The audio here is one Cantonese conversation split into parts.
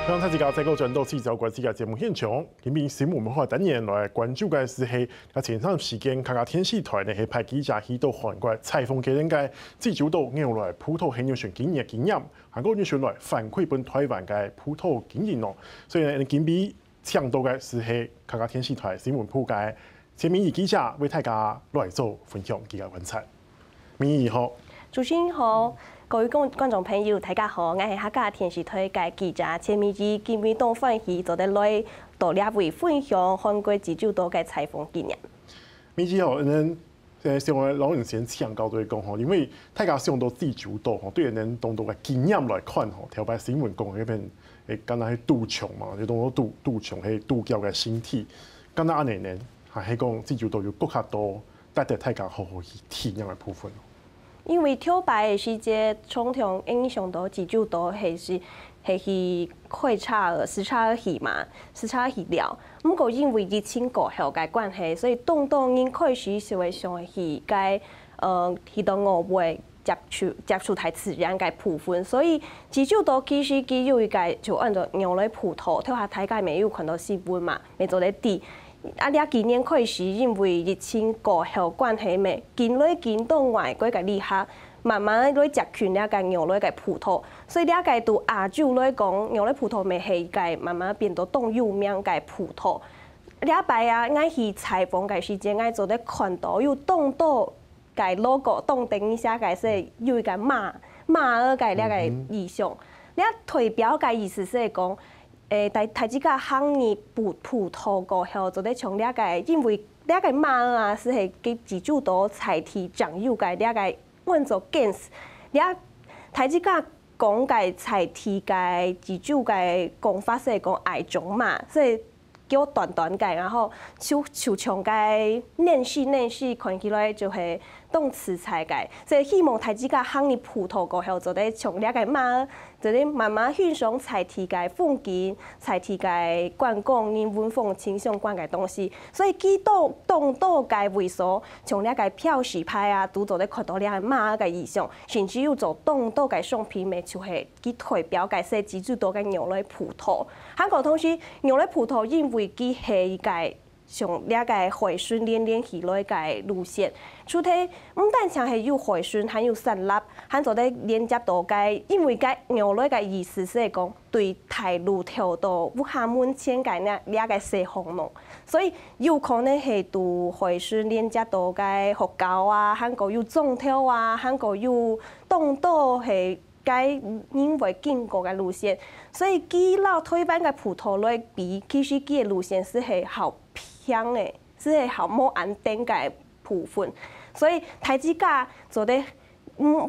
刚才自家再个转到四周关系嘅节目现场，今边新闻话等年来关注嘅是系，前段时间客家天视台呢系派记者去到韩国采访嘅人嘅，至少到牛来葡萄系牛船经验经验，韩国牛船来反馈本台湾嘅葡萄经验咯。所以呢，今边抢到嘅是系客家天视台新闻部嘅前民意记者为大家来做分享佢嘅观察。民意好，主持人好。各位观众朋友，大家好，我是客家电视台嘅记者陈美芝，今日当欢喜做得来到两位分享韩国自主岛嘅采访经验。美芝好，像我老人先抢到对讲吼，因为大家上到自主岛吼，对人当到嘅经验来看吼，条摆新闻讲嗰邊誒，敢若係杜瓊嘛，就當到杜瓊係杜教嘅身體，敢若安尼呢，係講自主島有更加多，帶得大家好好去體驗嘅部分。因為跳擺嘅時節，通常影響到自主島係去開叉時差去嘛，時差去了。不過因為疫情過後嘅關係，所以當因開始就會想去去到外圍接觸太自然嘅部分，所以自主島其實佢有一個就按照牛類葡萄，跳下大家未有看到新聞嘛，未做得啲。啊！你今年開始因為疫情過後關係咩，見來見到外國嘅旅客慢慢來集群了解牛類嘅葡萄，所以了解到亞洲來講，牛類葡萄咪係個慢慢變到當有名嘅葡萄。了解啊，我去採訪嘅時間，我做得看到有當到嘅 logo， 當頂一下嘅是有一個馬兒嘅了解意象。你代表嘅意思是講。台之間行業葡萄過後，就得從了解，因為了解馬啊，是係佢自主島採體掌有嘅了解，換做 gens， 了台之間講嘅採體嘅自主嘅講法是講愛種嘛，所以叫短嘅，然後像嘅練習看起來就係動詞採嘅，所以希望台之間行業葡萄過後，就得從了解馬。就你慢慢欣賞採體嘅風景、採體嘅觀光、人文風情相關嘅東西，所以幾多嘅會所，從呢個標識牌啊，都做得看到呢個馬嘅意象，甚至有做多嘅商品咪就係佢代表嘅係自主島嘅牛類葡萄。韓國同時牛類葡萄因為佢係一個像呢個回旋連起來嘅路線，除咗唔單淨係有回旋，還有散立，還做得連接到嘅，因為嘅牛類嘅意思是講對大路條到武漢門前嘅呢個西航路，所以有可能係對回旋連接到嘅學校啊，韓國有種條啊，韓國有當到係嘅因為經過嘅路線，所以佢老台灣嘅葡萄類比其實佢嘅路線是係好偏嘅，是係好冇安定嘅部分，所以台之家做得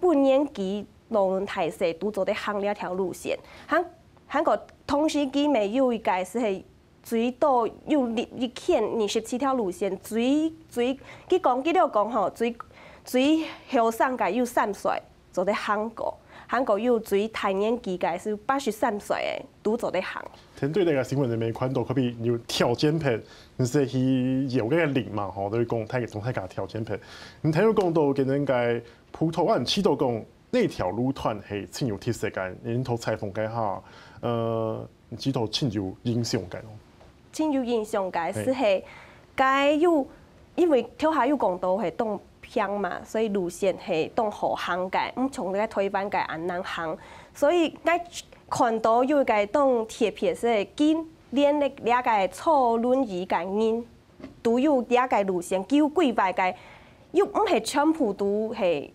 半年幾農輪台社都做得行呢條路線，韓國同時佢咪有一個是係最多有一片27條路線，佢講吼最後上嘅有3歲做得韓國有最大年紀嘅是83歲嘅都做得行。針對呢個新聞入面看到，可比有條件片，你是去有嗰個領嘛？吼，都講太家條件片。你睇到講到嘅人嘅葡萄園，知道講呢條路段係真有特色嘅，你頭採訪嘅下，知道真有影響嘅咯。真有影響嘅是係該有，因為跳下有講到係當。偏嘛，所以路線係當好行嘅，唔從呢個台灣嘅安南行，所以我看到有一個當特別是見連呢個坐輪椅嘅人都有呢個路線，叫幾百個，又唔係全部都係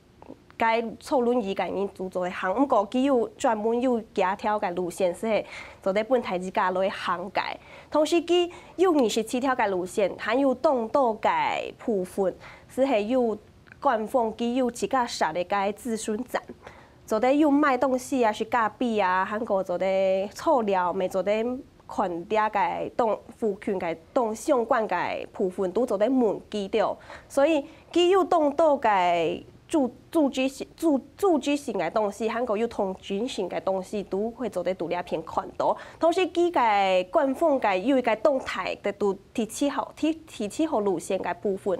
該坐輪椅嘅人都做嚟行，不過佢有專門有幾條嘅路線是做喺本台之間來行嘅，同時佢有27條嘅路線，還有當到嘅部分。是係有官方佢有自家設嘅個資訊站，做得有賣東西啊，是咖啡啊，韓國做得材料，咪做得看啲個當附近嘅當相關嘅部分都做得滿記掉，所以佢有當到嘅組織性嘅東西，韓國有通訊性嘅東西都會做得獨立片看到，同時佢嘅官方嘅有一個動態嘅都提起好路線嘅部分。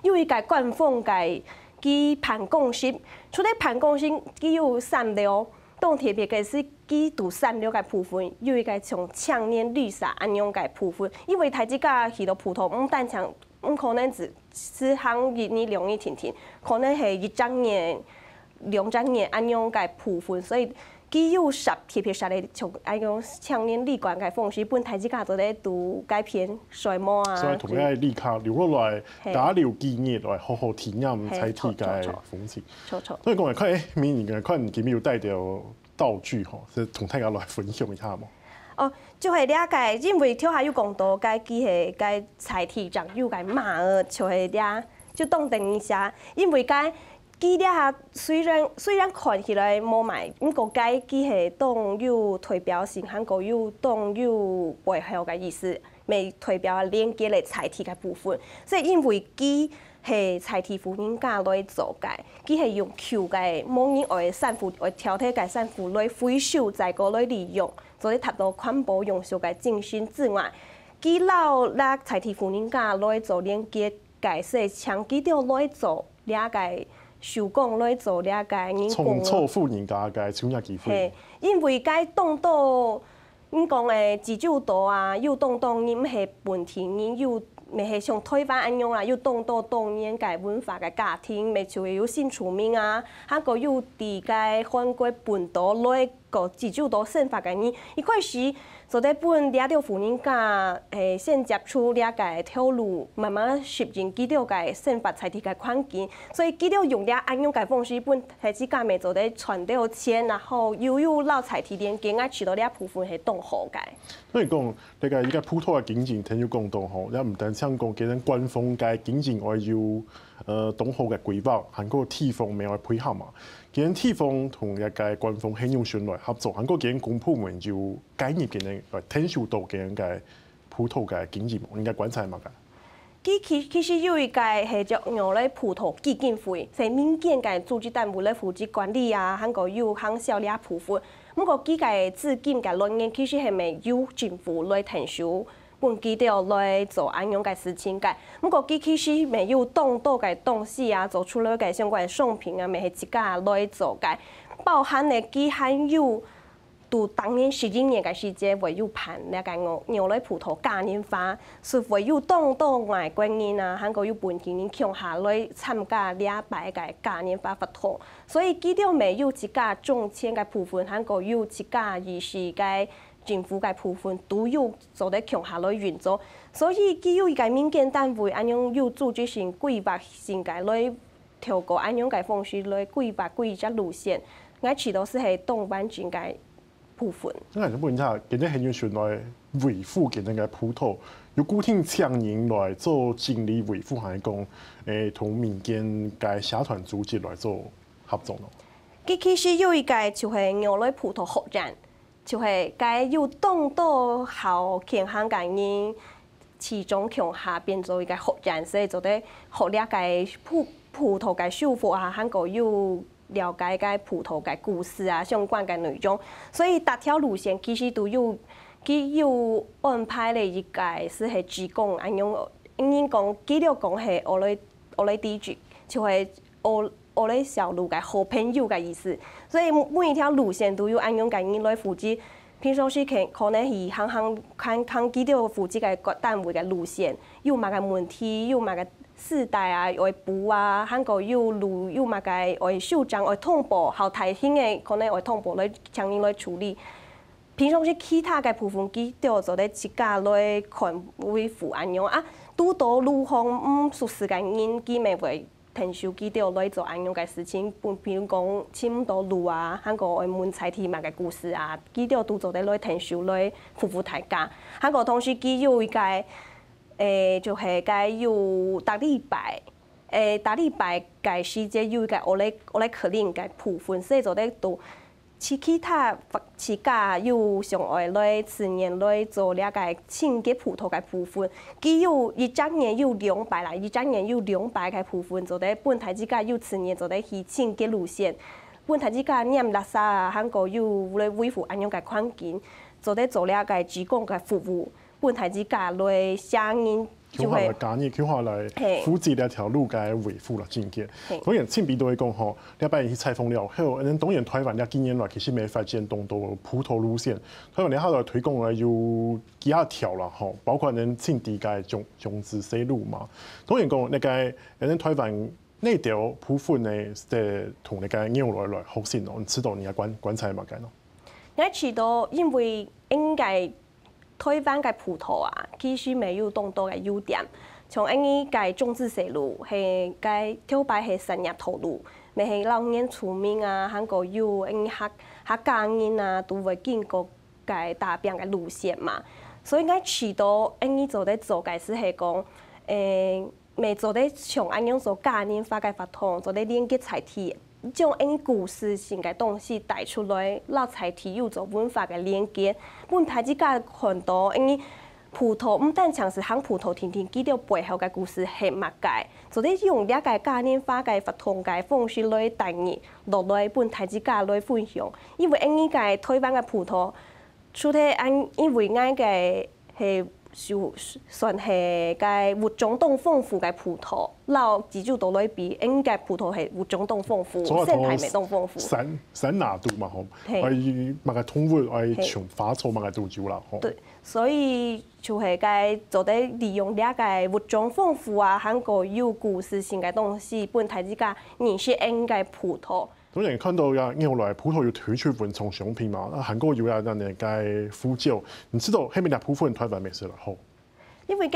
有一個官方嘅佢辦公室，除咗辦公室，佢有3樓，當特別嘅是基读产了个部分，有一个从青年绿茶安样个部分，因为台积甲许多葡萄但像可能只行业你容易停，可能系1整年、2整年安样个部分，所以基有特别的从安样青年立管个方式，本台积甲做咧读改片水墨啊。所以同个立卡留落来打留纪念来好好体验采体个风景。所以讲看明年看今有带着道具吼，是同大家来分享一下嘛。哦，就系了解，因为跳下有讲到该机器该采体长有该马儿，就系了就冻定一下，因为该机了虽然看起来无卖，不过该机器当有代表性，韩国有当有背后个意思，未代表连接嚟采体个部分，所以因为机。系采体妇人家来做嘅，佢系用球嘅模拟嚟散布，嚟调体嘅散布嚟回收再個嚟利用，做啲達到環保用數嘅精神之外，佢老啦采體婦人家來做連接嘅事，長期條來做了解手工來做了解人工。從婦人家嘅產業機會。因為該當到你講嘅自主度啊，要當你唔係本地人要。咪係像推翻安樣啦，要當然嘅文化嘅家庭，咪就會有新出名啊，還個有啲嘅韓國本島來個自主島生活嘅人，一開始就喺本了條婦人家先接觸了解條路，慢慢適應幾條嘅生活才啲嘅環境，所以幾條用了安樣嘅方式，本係自家咪就喺傳到錢，然後又有老菜體連經啊，取到呢部分係當好嘅。所以講，你個依個普通嘅經濟挺有共同吼，也唔單想講佢哋官方嘅經濟我要當好嘅規劃，韓國地方咪要配合嘛。佢哋地方同一個官方很用心來合作，韓國佢哋公部門就介入佢哋來聽受到佢哋嘅普通嘅經濟應該觀察嘛㗎。其實有一個係叫用咧葡萄基金會，係民間嘅組織單位咧負責管理啊，韓國有行銷呢部分。不過幾個資金嘅來源其實係咪由政府來提收，本基調來做安樣嘅事情嘅。不過佢其實咪有當到嘅東西啊，做出來嘅相關商品啊，咪係自家來做嘅，包含嘅佢還有。到當年11年嘅時節，會有辦呢個牛奶葡萄嘉年華，是會有當到外國人啊，韓國有本地人共下來參加呢擺嘅嘉年華活動，所以佢哋咪有自家種錢嘅部分，韓國有自家儀式嘅政府嘅部分都有做得共下來運作，所以佢有一個民間單位安樣有組織性、規劃性嘅來透過安樣嘅方式來規劃幾隻路線，我知道是係東灣境嘅。部分。咁就問一下，佢哋係要選來維護佢哋嘅葡萄，有固定請人來做經理維護，還是講同民間嘅社團組織來做合作咯？佢其實有一個就係牛奶葡萄學展，就係該有當到好健康嘅人，其中強下變做一個學展，所以就得學了解葡萄嘅修復啊，韓國有。了解嘅葡萄嘅故事啊，相關嘅內容，所以大條路線其實都有佢有安排咧一個是係提供安樣，應講佢哋講係我哋地區，就係我哋小路嘅好朋友嘅意思，所以每一條路線都有安樣嘅人來負責。平常時可能係看佢哋負責嘅各單位嘅路線，有乜嘅問題，有乜嘅。世代啊，為補啊，韓國有路有乜個為首長為通報，後台興嘅可能為通報來強硬來處理。平常時其他嘅部分，佢都做得自家來看維護安樣啊。拄到路況唔舒適嘅人，佢咪會停收佢都來做安樣嘅事情。比如講簽到路啊，韓國為門採體乜嘅故事啊，佢都做得來停收來服務大家。韓國同時佢有一個。就係該有大禮拜嘅時節有一個我哋可能嘅部分，所以就咧到其他自家有上愛來自然來做了個清潔葡萄嘅部分，佢有一整年有200啦，一整年有200嘅部分，就咧本台自家有自然就咧去清潔路線，本台自家黏垃圾啊，韓國有來維護安樣嘅環境，就咧做了個提供嘅服務。本台之家來聲音叫下来加熱，叫下來扶持呢條路嘅維護啦，建設。當然，前邊都會講吼，禮拜去採訪了後，當然台灣呢近年來其實未發展到普陀路線，台灣呢下來推廣咧有幾下條啦，吼，包括呢前地嘅中自西路嘛。當然講呢個台灣呢條部分呢，係同呢個牛來好先咯，知道你嘅觀察嘛？我知道，因為應該台灣嘅葡萄啊，其實沒有咁多嘅優點。像因個中自西路係個跳擺係商業道路，咪係老年出名啊，韓國有因客家人啊，都會經過個大邊嘅路線嘛。所以我知道，因做咧做嘅是係講，咪做咧像安樣做嘉年華嘅法通，做咧連接載體。將因故事性嘅東西帶出來，讓載體有做文化嘅連接。本台之間看到因葡萄唔單淨是響葡萄甜甜，記到背後嘅故事係乜嘅，就係用呢個嘉年華嘅法通嘅方式來帶入落來本台之間來分享。因為因個台灣嘅葡萄，除咗因為我嘅係算係個物種多豐富嘅葡萄，然自主到裏邊，因個葡萄係物種多豐富，生態咪多豐富。山拿度嘛，吼，我物個動物，我從花草物個度少啦，吼。對，所以就係個做得利用呢個物種豐富啊，韓國有故事性嘅東西，本台之間認識因個葡萄。當然看到呀，後來葡萄要推出文創商品嘛，韓國有呀那個呼叫，你知道係咪啲部分台灣未識啦？好，因為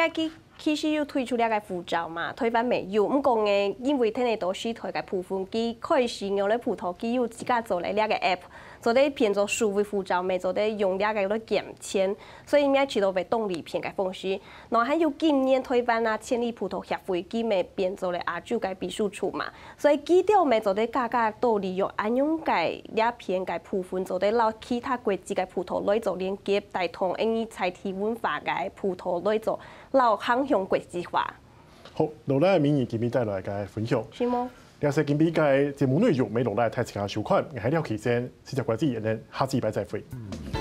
其實要推出呢個護照嘛，台灣未有。唔講嘅，因為聽你到書台嘅部分，佢開始用咧葡萄，佢有自家做咧呢個 app， 做咧變做數位護照，咪做咧用呢個嚟檢簽，所以應該知道為動力片嘅方式。然後還有今年台灣啊，千里葡萄協會佢咪變做咧亞洲嘅秘書處嘛，所以佢哋咪做咧家家都利用安樣嘅呢片嘅部分，做咧攞其他國際嘅葡萄來做連接，帶同因採體文化嘅葡萄來做。老航向國際化。好，落來明年今日帶來嘅分享。是麼？有時今日嘅節目內容，未落來太遲下收看，我係廖啟先，謝謝觀眾，下次拜再會。